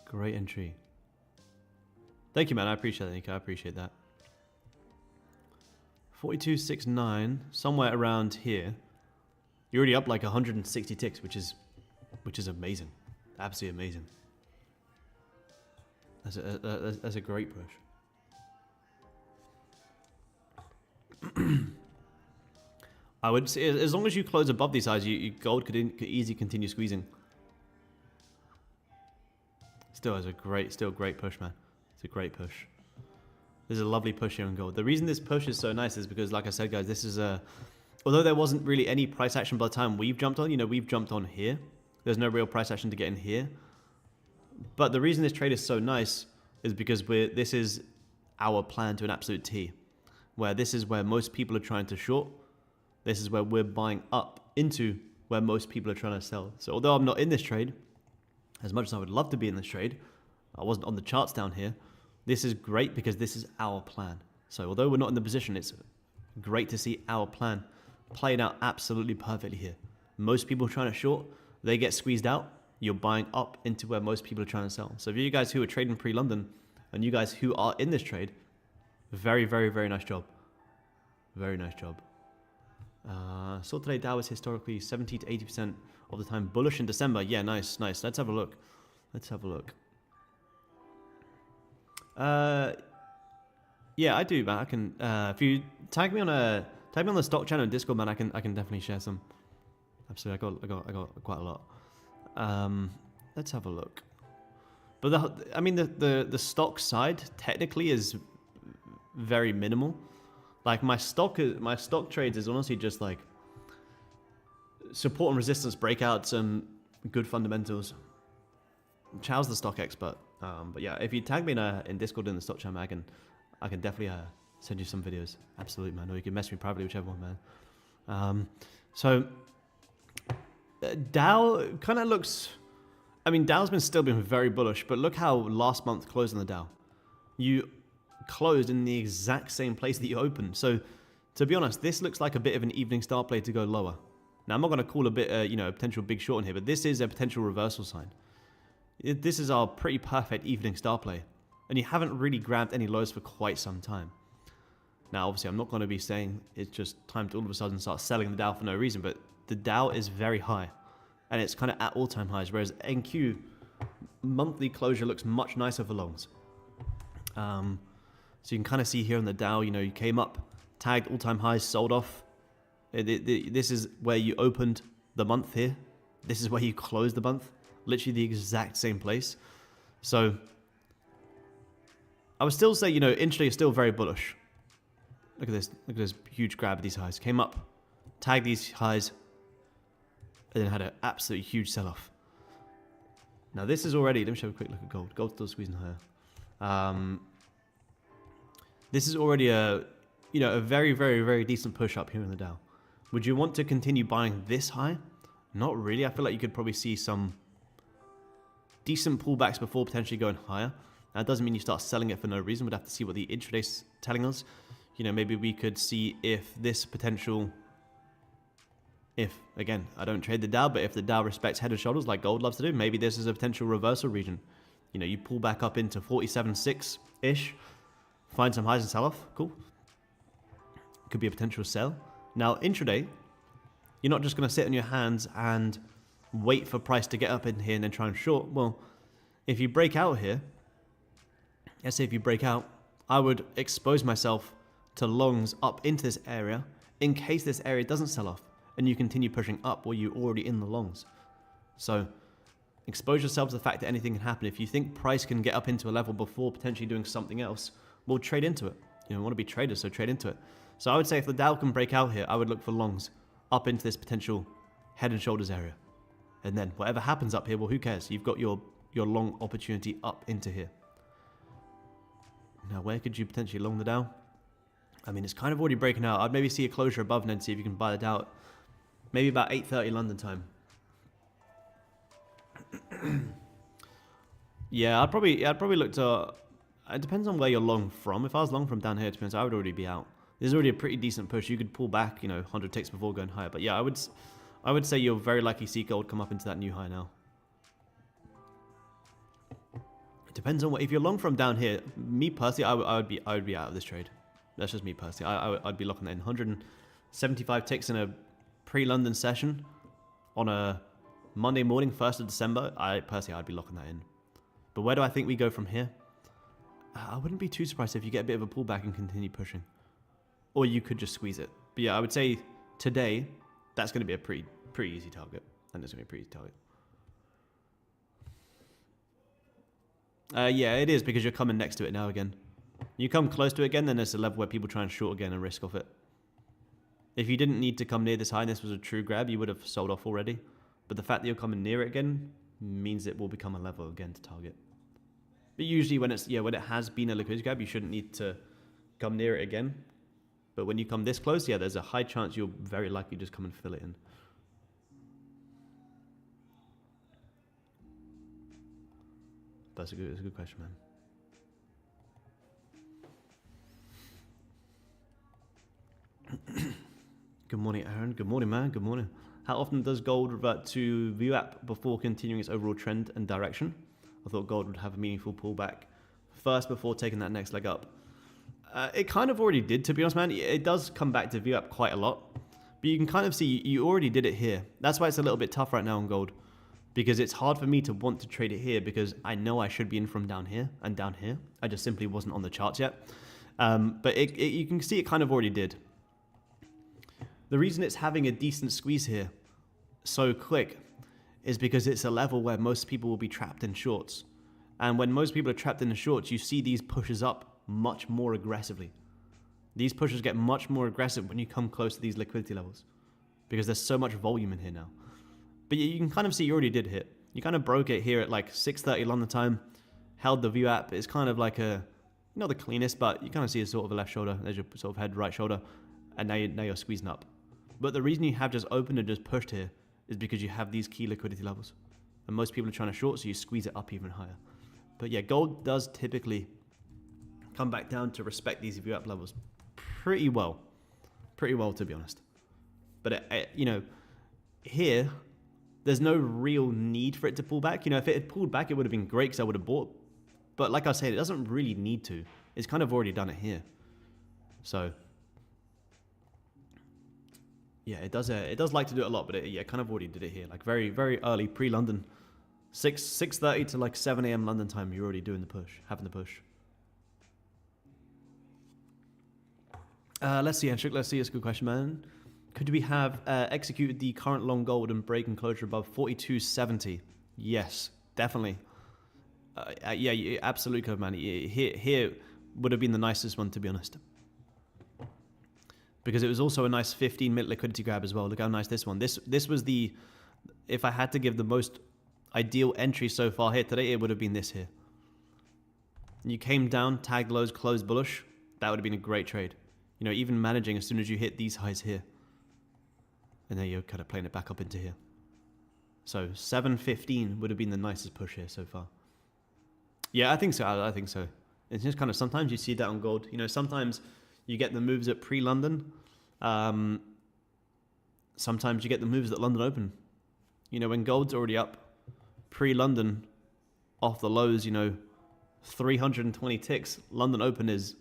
Great entry. Thank you, man. I appreciate that, Nico. I appreciate that. 42.69, somewhere around here. You're already up like 160 ticks, which is amazing. Absolutely amazing. That's a great push. I would say as long as you close above these highs, gold could easily continue squeezing. Still great push, man. It's a great push. There's a lovely push here on gold. The reason this push is so nice is because, like I said, guys, this is although there wasn't really any price action by the time we've jumped on, you know, we've jumped on here. There's no real price action to get in here. But the reason this trade is so nice is because this is our plan to an absolute T, where this is where most people are trying to short. This is where we're buying up into where most people are trying to sell. So although I'm not in this trade, as much as I would love to be in this trade, I wasn't on the charts down here. This is great because this is our plan. So although we're not in the position, it's great to see our plan playing out absolutely perfectly here. Most people trying to short, they get squeezed out. You're buying up into where most people are trying to sell. So for you guys who are trading pre-London and you guys who are in this trade, very, very, very nice job. Very nice job. So today Dow is historically 70 to 80% of the time bullish in December. Yeah, nice, nice. Let's have a look. Let's have a look. Yeah, I do, man. I can. If you tag me on the stock channel and Discord, man, I can definitely share some. Absolutely, I got quite a lot. Let's have a look. But the stock side technically is very minimal. Like my stock trades is honestly just like support and resistance breakouts and good fundamentals. Chow's the stock expert. But yeah, if you tag me in Discord in the stock channel, I can definitely send you some videos. Absolutely, man. Or you can message me privately, whichever one, man. So Dow kind of looks. I mean, Dow's still been very bullish, but look how last month closed on the Dow. You closed in the exact same place that you opened. So, to be honest, this looks like a bit of an evening star play to go lower. Now, I'm not going to call a bit, a potential big short in here, but this is a potential reversal sign. This is our pretty perfect evening star play, and you haven't really grabbed any lows for quite some time. Now, obviously, I'm not going to be saying it's just time to all of a sudden start selling the Dow for no reason, but the Dow is very high, and it's kind of at all-time highs, whereas NQ monthly closure looks much nicer for longs. So you can kind of see here on the Dow, you came up, tagged all-time highs, sold off. This is where you opened the month here. This is where you closed the month. Literally the exact same place. So I would still say, intraday is still very bullish. Look at this. Look at this huge grab of these highs. Came up, tagged these highs, and then had an absolutely huge sell-off. Now this is already, let me show a quick look at gold. Gold's still squeezing higher. This is already a very, very, very decent push up here in the Dow. Would you want to continue buying this high? Not really. I feel like you could probably see some decent pullbacks before potentially going higher. That doesn't mean you start selling it for no reason. We'd have to see what the intraday's telling us. Maybe we could see if this potential, again, I don't trade the Dow, but if the Dow respects head and shoulders like gold loves to do, maybe this is a potential reversal region. You pull back up into 47.6-ish, find some highs and sell off. Cool. Could be a potential sell. Now, intraday, you're not just going to sit on your hands and wait for price to get up in here and then try and short. Well, if you break out here, let's say if you break out, I would expose myself to longs up into this area in case this area doesn't sell off and you continue pushing up while you're already in the longs. So expose yourself to the fact that anything can happen. If you think price can get up into a level before potentially doing something else, well, trade into it. We want to be traders, so trade into it. So I would say if the Dow can break out here, I would look for longs up into this potential head and shoulders area. And then whatever happens up here, well, who cares? You've got your long opportunity up into here. Now, where could you potentially long the Dow? I mean, it's kind of already breaking out. I'd maybe see a closure above and then see if you can buy the Dow. Maybe about 8:30 London time. Yeah, I'd probably look to. It depends on where you're long from. If I was long from down here, it depends. I would already be out. This is already a pretty decent push. You could pull back, 100 ticks before going higher. But yeah, I would say you'll very likely see gold come up into that new high now. It depends on what. If you're long from down here, me personally, I would be out of this trade. That's just me personally. I'd be locking that in 175 ticks in a pre-London session on a Monday morning, 1st of December. I'd be locking that in. But where do I think we go from here? I wouldn't be too surprised if you get a bit of a pullback and continue pushing. Or you could just squeeze it. But yeah, I would say today, that's going to be a pretty easy target. And it's going to be a pretty easy target. Yeah, it is because you're coming next to it now again. You come close to it again, then there's a level where people try and short again and risk off it. If you didn't need to come near this high and this was a true grab, you would have sold off already. But the fact that you're coming near it again means it will become a level again to target. But usually when it has been a liquidity grab, you shouldn't need to come near it again. But when you come this close, yeah, there's a high chance you'll very likely just come and fill it in. That's a good question, man. Good morning, Aaron. Good morning, man. Good morning. How often does gold revert to VWAP before continuing its overall trend and direction? I thought gold would have a meaningful pullback first before taking that next leg up. It kind of already did, to be honest, man. It does come back to VWAP quite a lot. But you can kind of see you already did it here. That's why it's a little bit tough right now on gold. Because it's hard for me to want to trade it here because I know I should be in from down here and down here. I just simply wasn't on the charts yet. But you can see it kind of already did. The reason it's having a decent squeeze here so quick is because it's a level where most people will be trapped in shorts. And when most people are trapped in the shorts, you see these pushes up much more aggressively. These pushes get much more aggressive when you come close to these liquidity levels because there's so much volume in here now. But you can kind of see you already did hit. You kind of broke it here at like 6:30 London time, held the view app. It's kind of like not the cleanest, but you kind of see a sort of a left shoulder. There's your sort of head, right shoulder, and now you're squeezing up. But the reason you have just opened and just pushed here is because you have these key liquidity levels. And most people are trying to short, so you squeeze it up even higher. But yeah, gold does typically come back down to respect these view up levels pretty well. Pretty well, to be honest. But, here, there's no real need for it to pull back. If it had pulled back, it would have been great because I would have bought. But like I said, it doesn't really need to. It's kind of already done it here. So, yeah, it does like to do it a lot, but it kind of already did it here. Like very, very early, pre-London. 6:30 to like 7 a.m. London time, you're already doing the push, having the push. Let's see, Henrik. Let's see. It's a good question, man. Could we have executed the current long gold and break and closure above 42.70? Yes, definitely. Yeah, you absolutely could, man. Here would have been the nicest one, to be honest. Because it was also a nice 15-minute liquidity grab as well. Look how nice this one. This was the, if I had to give the most ideal entry so far here today, it would have been this here. You came down, tagged lows, closed bullish. That would have been a great trade. Even managing as soon as you hit these highs here. And then you're kind of playing it back up into here. So 7.15 would have been the nicest push here so far. Yeah, I think so. I think so. It's just kind of, sometimes you see that on gold. Sometimes you get the moves at pre-London. Sometimes you get the moves at London Open. When gold's already up, pre-London, off the lows, 320 ticks, London Open is,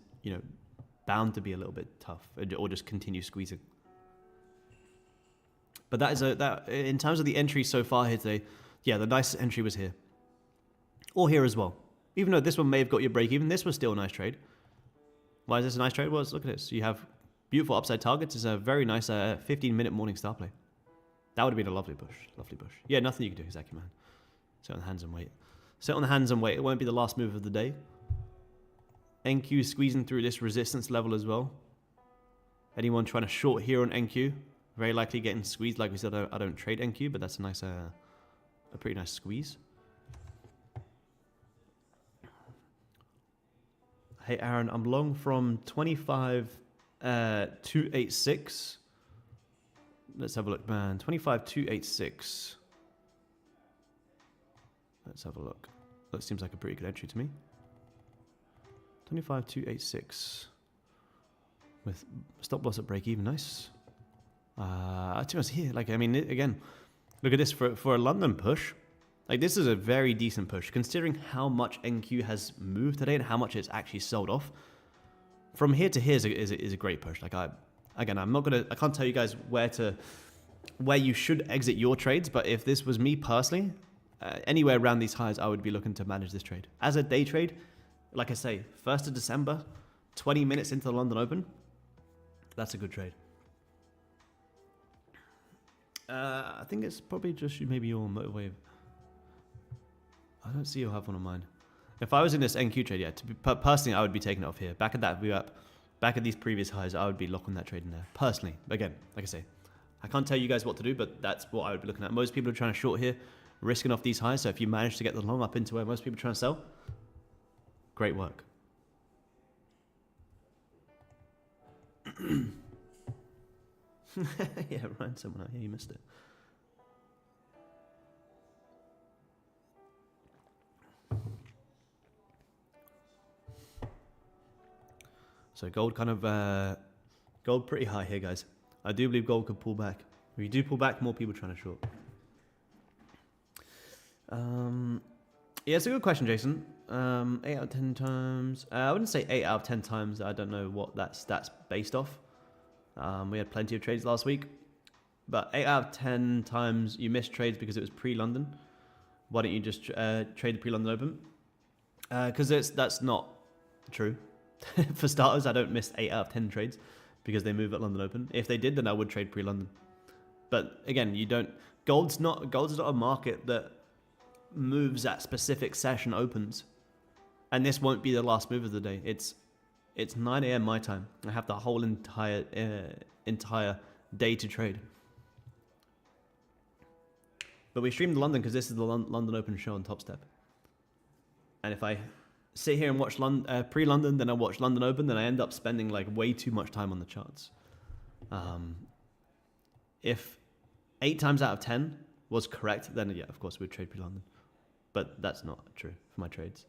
bound to be a little bit tough, or just continue squeezing. But that in terms of the entry so far here today, yeah, the nicest entry was here. Or here as well. Even though this one may have got your break even, this was still a nice trade. Why is this a nice trade? Well, look at this. You have beautiful upside targets. It's a very nice 15-minute morning star play. That would have been a lovely push. Lovely push. Yeah, nothing you can do, exactly, man. Sit on the hands and wait. Sit on the hands and wait. It won't be the last move of the day. NQ squeezing through this resistance level as well. Anyone trying to short here on NQ, very likely getting squeezed. Like we said, I don't trade NQ, but that's a nice, a pretty nice squeeze. Hey Aaron, I'm long from 25.286. Let's have a look, man. 25.286. Let's have a look. That seems like a pretty good entry to me. 25.286 with stop loss at break even. Nice. To be honest, here, again, look at this for a London push. Like, this is a very decent push considering how much NQ has moved today and how much it's actually sold off. From here to here is a great push. Like, I can't tell you guys where you should exit your trades, but if this was me personally, anywhere around these highs, I would be looking to manage this trade as a day trade. Like I say, 1st of December, 20 minutes into the London Open, that's a good trade. I think it's probably just maybe your motor wave. I don't see you'll have one on mine. If I was in this NQ trade, yeah, personally, I would be taking it off here. Back at that view up, back at these previous highs, I would be locking that trade in there. Personally, again, like I say, I can't tell you guys what to do, but that's what I would be looking at. Most people are trying to short here, risking off these highs. So if you manage to get the long up into where most people are trying to sell, great work. Yeah, Ryan, someone out here, you missed it. So gold gold pretty high here, guys. I do believe gold could pull back. If you do pull back, more people trying to short. Yeah, it's a good question, Jason. 8 out of 10 times. I wouldn't say 8 out of 10 times. I don't know what that stat's based off. We had plenty of trades last week. But 8 out of 10 times you missed trades because it was pre-London. Why don't you just trade the pre-London Open? Because that's not true. For starters, I don't miss 8 out of 10 trades because they move at London Open. If they did, then I would trade pre-London. But again, you don't. Gold's not a market that moves at specific session opens, and this won't be the last move of the day. It's It's 9 a.m. my time. I have the whole entire day to trade. But we streamed London because this is the London Open show on Topstep. And if I sit here and watch pre-London, then I watch London Open, then I end up spending like way too much time on the charts. If 8 times out of 10 was correct, then yeah, of course we'd trade pre-London. But that's not true for my trades.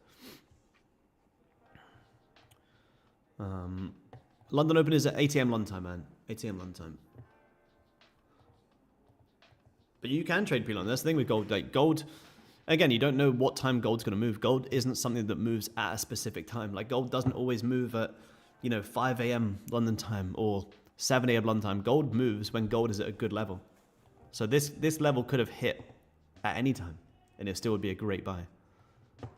London Open is at 8 a.m. London time, man. 8 a.m. London time. But you can trade pre-London. That's the thing with gold. Like gold, again, you don't know what time gold's going to move. Gold isn't something that moves at a specific time. Like gold doesn't always move at, 5 a.m. London time or 7 a.m. London time. Gold moves when gold is at a good level. So this level could have hit at any time, and it still would be a great buy.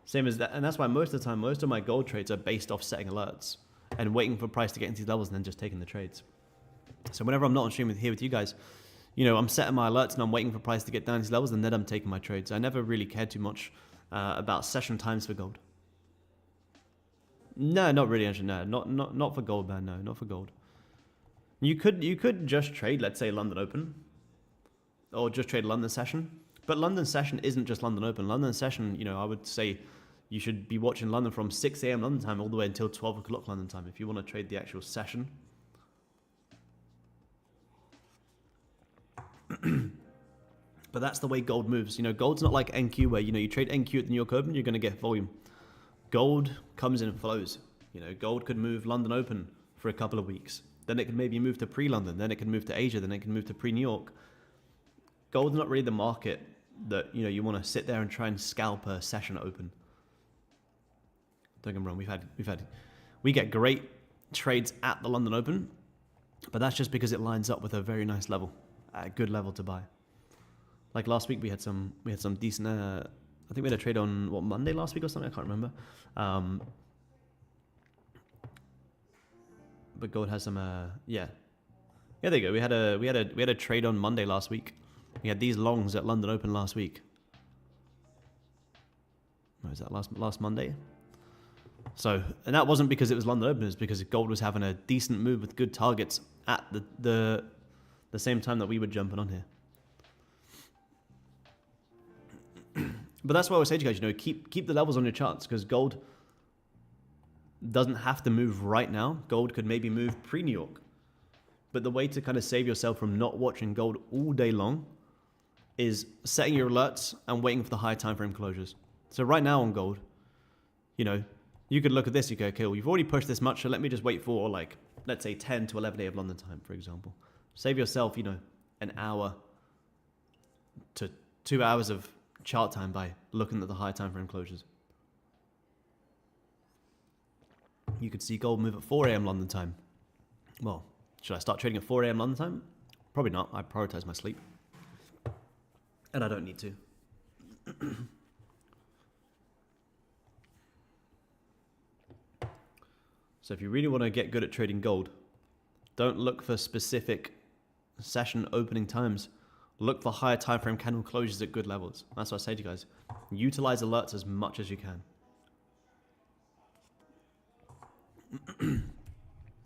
Same as that, and that's why most of the time, most of my gold trades are based off setting alerts and waiting for price to get into these levels and then just taking the trades. So whenever I'm not on stream here with you guys, I'm setting my alerts and I'm waiting for price to get down these levels and then I'm taking my trades. I never really cared too much about session times for gold. No, not really, actually. No, not for gold, man. No, not for gold. You could just trade, let's say, London Open, or just trade London session. But London session isn't just London Open. London session, I would say you should be watching London from 6 a.m. London time all the way until 12 o'clock London time if you want to trade the actual session. But that's the way gold moves. Gold's not like NQ where, you trade NQ at the New York Open, you're going to get volume. Gold comes in and flows. Gold could move London Open for a couple of weeks. Then it could maybe move to pre-London. Then it can move to Asia. Then it can move to pre-New York. Gold's not really the market that, you want to sit there and try and scalp a session open. Don't get me wrong. We get great trades at the London Open, but that's just because it lines up with a very nice level, a good level to buy. Like last week, we had some decent. I think we had a trade on Monday last week or something. I can't remember. But gold has some. Yeah, there you go. We had a trade on Monday last week. We had these longs at London Open last week. What was that last Monday? So, and that wasn't because it was London Open. It was because gold was having a decent move with good targets at the same time that we were jumping on here. But that's why I would say to you guys, keep the levels on your charts because gold doesn't have to move right now. Gold could maybe move pre-New York. But the way to kind of save yourself from not watching gold all day long is setting your alerts and waiting for the high time frame closures. So right now on gold, you could look at this, you go, okay, well, you've already pushed this much, so let me just wait for like, let's say 10 to 11 a.m. London time, for example. Save yourself, an hour to 2 hours of chart time by looking at the high time frame closures. You could see gold move at 4 a.m. London time. Well, should I start trading at 4 a.m. London time? Probably not. I prioritize my sleep. And I don't need to. So if you really want to get good at trading gold, don't look for specific session opening times. Look for higher time frame candle closures at good levels. That's what I say to you guys. Utilize alerts as much as you can.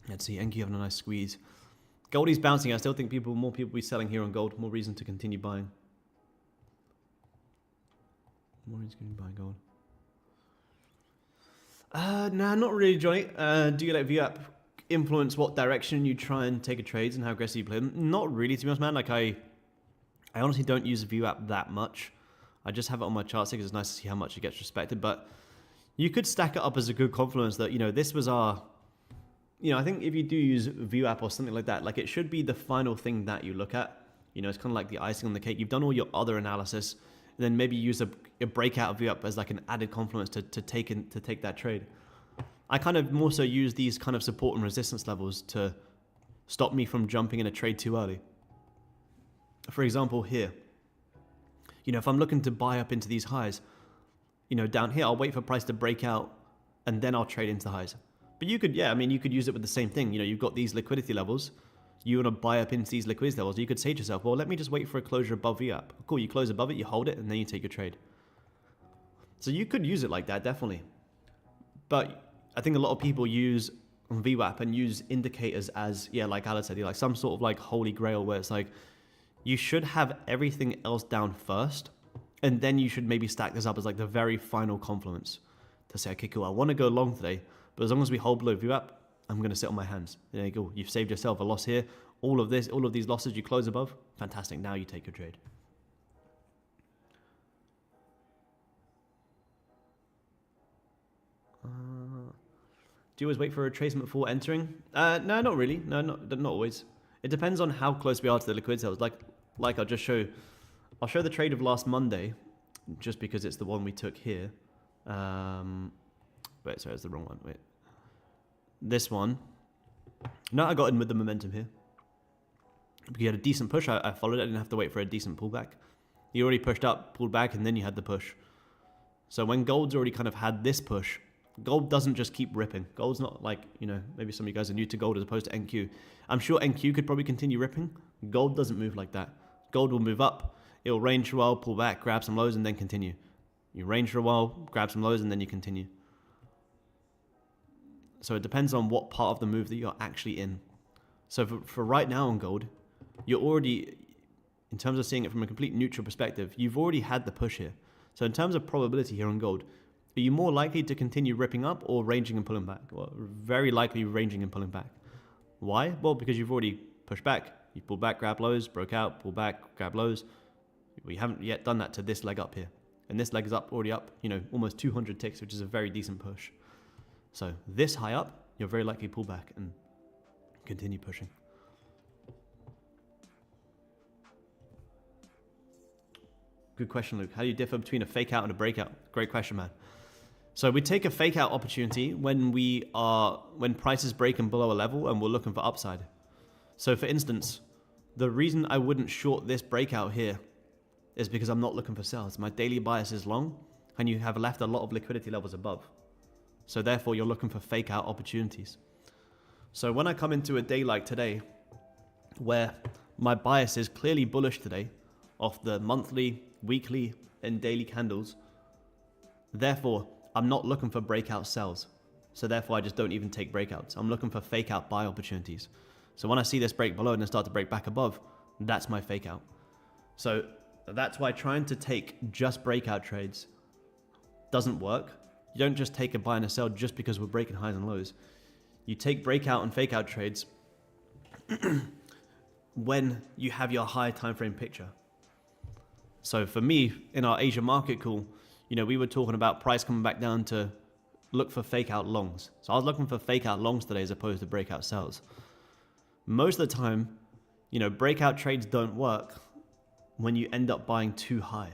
Let's see, Enki having a nice squeeze. Goldie's bouncing. I still think more people will be selling here on gold. More reason to continue buying. More reason to continue buying gold. Nah, not really, Johnny. Do you let VWAP influence what direction you try and take a trades and how aggressive you play them? Not really, to be honest, man. Like I honestly don't use VWAP that much. I just have it on my charts because it's nice to see how much it gets respected. But you could stack it up as a good confluence that, this was our... I think if you do use VWAP or something like that, like it should be the final thing that you look at. It's kind of like the icing on the cake. You've done all your other analysis, and then maybe use a breakout of VWAP as like an added confluence to take that trade. I kind of more so use these kind of support and resistance levels to stop me from jumping in a trade too early. For example, here, if I'm looking to buy up into these highs, down here, I'll wait for price to break out and then I'll trade into the highs. But you could, you could use it with the same thing. You've got these liquidity levels. You want to buy up into these liquidity levels. You could say to yourself, well, let me just wait for a closure above VWAP. Cool, you close above it, you hold it, and then you take your trade. So you could use it like that, definitely. But I think a lot of people use on VWAP and use indicators as, yeah, like Alice said, like some sort of like holy grail where it's like, you should have everything else down first, and then you should maybe stack this up as like the very final confluence to say, okay, cool, I want to go long today, but as long as we hold below VWAP, I'm going to sit on my hands. There you go. You've saved yourself a loss here. All of these losses you close above, fantastic. Now you take your trade. Do you always wait for a retracement before entering? No, not really. No, not always. It depends on how close we are to the liquidity levels. Like I'll just show. I'll show the trade of last Monday, just because it's the one we took here. Wait, sorry, it's the wrong one. Wait. This one. No, I got in with the momentum here. Because you had a decent push. I followed it. I didn't have to wait for a decent pullback. You already pushed up, pulled back, and then you had the push. So when gold's already kind of had this push, gold doesn't just keep ripping. Gold's not like, you know, maybe some of you guys are new to gold as opposed to NQ. I'm sure NQ could probably continue ripping. Gold doesn't move like that. Gold will move up. It'll range for a while, pull back, grab some lows, and then continue. You range for a while, grab some lows, and then you continue. So it depends on what part of the move that you're actually in. So for right now on gold, you're already, in terms of seeing it from a complete neutral perspective, you've already had the push here. So in terms of probability here on gold, are you more likely to continue ripping up or ranging and pulling back? Well, very likely ranging and pulling back. Why? Well, because you've already pushed back. You pulled back, grab lows, broke out, pull back, grab lows. We haven't yet done that to this leg up here. And this leg is up, already up, you know, almost 200 ticks, which is a very decent push. So this high up, you're very likely to pull back and continue pushing. Good question, Luke. How do you differ between a fake out and a breakout? Great question, man. So we take a fake out opportunity when prices break in below a level and we're looking for upside. So for instance, the reason I wouldn't short this breakout here is because I'm not looking for sales. My daily bias is long and you have left a lot of liquidity levels above. So therefore you're looking for fake out opportunities. So when I come into a day like today, where my bias is clearly bullish today off the monthly, weekly and daily candles, therefore I'm not looking for breakout sells. So therefore I just don't even take breakouts. I'm looking for fake out buy opportunities. So when I see this break below and then start to break back above, that's my fake out. So that's why trying to take just breakout trades doesn't work. You don't just take a buy and a sell just because we're breaking highs and lows. You take breakout and fake out trades when you have your high time frame picture. So for me, in our Asia market call, you know, we were talking about price coming back down to look for fake out longs. So I was looking for fake out longs today as opposed to breakout sells. Most of the time, you know, breakout trades don't work when you end up buying too high.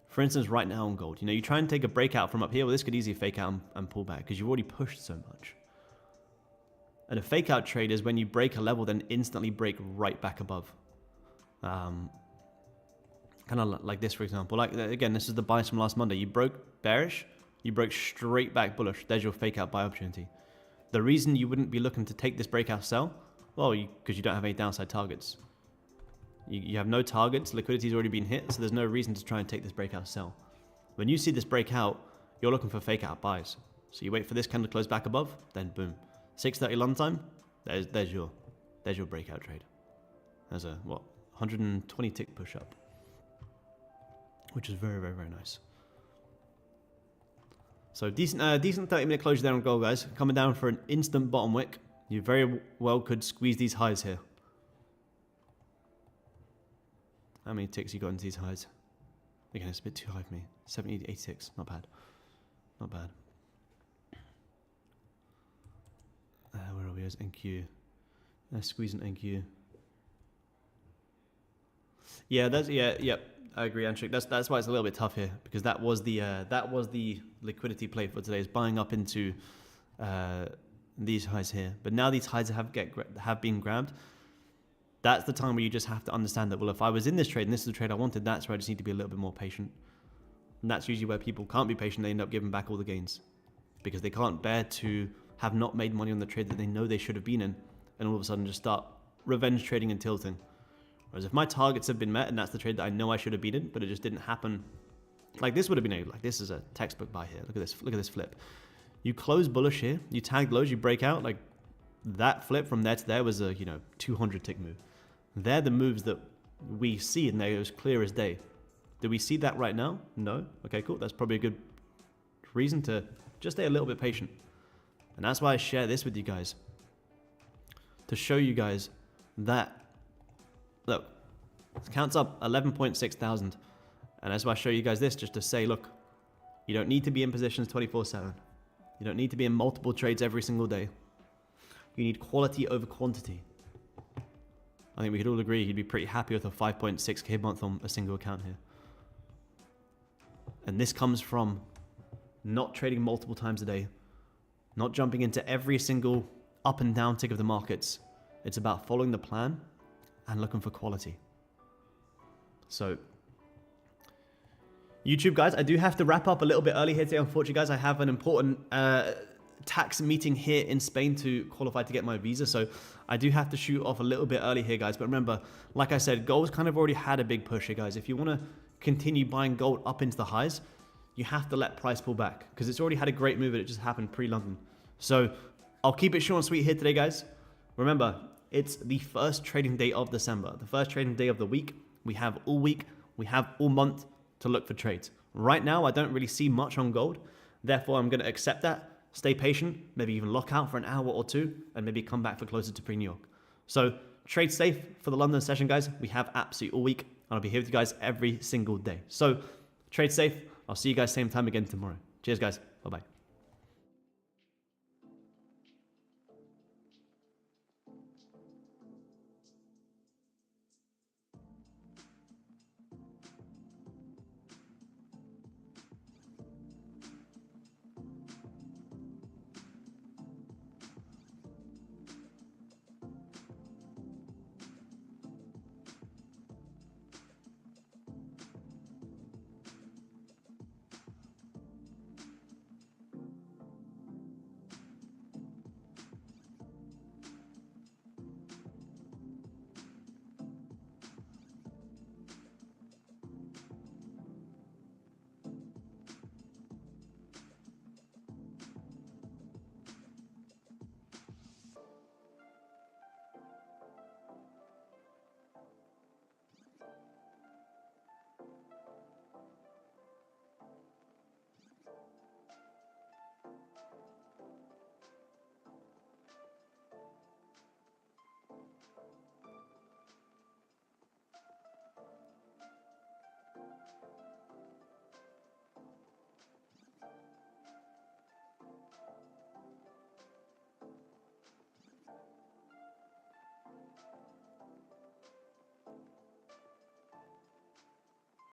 For instance, right now on gold, you know, you try and take a breakout from up here, well, this could easily fake out and pull back because you've already pushed so much. And a fake out trade is when you break a level, then instantly break right back above. Kind of like this, for example. Like, again, this is the bias from last Monday. You broke bearish, you broke straight back bullish. There's your fake out buy opportunity. The reason you wouldn't be looking to take this breakout sell, well, because you don't have any downside targets. You have no targets, liquidity's already been hit, so there's no reason to try and take this breakout sell. When you see this breakout, you're looking for fake out buys. So you wait for this candle to close back above, then boom. 6:30 London time, there's your breakout trade. There's a, 120 tick push up, which is very, very, very nice. So decent 30-minute closure there on gold, guys. Coming down for an instant bottom wick. You very well could squeeze these highs here. How many ticks you got into these highs? Again, it's a bit too high for me. 70 to 86, not bad. Not bad. Where are we? There's NQ. Let's squeeze an NQ. Yeah, yep. I agree, Anshik. That's why it's a little bit tough here, because that was the liquidity play for today, is buying up into these highs here. But now these highs have been grabbed. That's the time where you just have to understand that, well, if I was in this trade and this is the trade I wanted, that's where I just need to be a little bit more patient. And that's usually where people can't be patient. They end up giving back all the gains because they can't bear to have not made money on the trade that they know they should have been in, and all of a sudden just start revenge trading and tilting. Whereas if my targets have been met and that's the trade that I know I should have been in, but it just didn't happen, like this would have been like this is a textbook buy here. Look at this flip. You close bullish here, you tag lows, you break out. Like that flip from there to there was a 200 tick move. They're the moves that we see, and they're as clear as day. Do we see that right now? No. Okay, cool. That's probably a good reason to just stay a little bit patient. And that's why I share this with you guys, to show you guys that, look, it counts up 11.6 thousand. And that's why I show you guys this, just to say, look, you don't need to be in positions 24/7. You don't need to be in multiple trades every single day. You need quality over quantity. I think we could all agree you'd be pretty happy with a 5.6k month on a single account here. And this comes from not trading multiple times a day, not jumping into every single up and down tick of the markets. It's about following the plan and looking for quality. So, YouTube guys, I do have to wrap up a little bit early here today. Unfortunately, guys, I have an important tax meeting here in Spain to qualify to get my visa. So I do have to shoot off a little bit early here, guys. But remember, like I said, gold's kind of already had a big push here, guys. If you want to continue buying gold up into the highs, you have to let price pull back because it's already had a great move and it just happened pre-London. So I'll keep it short and sweet here today, guys. Remember, it's the first trading day of December, the first trading day of the week. We have all week, we have all month to look for trades. Right now, I don't really see much on gold. Therefore, I'm going to accept that, stay patient, maybe even lock out for an hour or two, and maybe come back for closer to pre-New York. So trade safe for the London session, guys. We have absolutely all week, and I'll be here with you guys every single day. So trade safe. I'll see you guys same time again tomorrow. Cheers, guys. Bye-bye.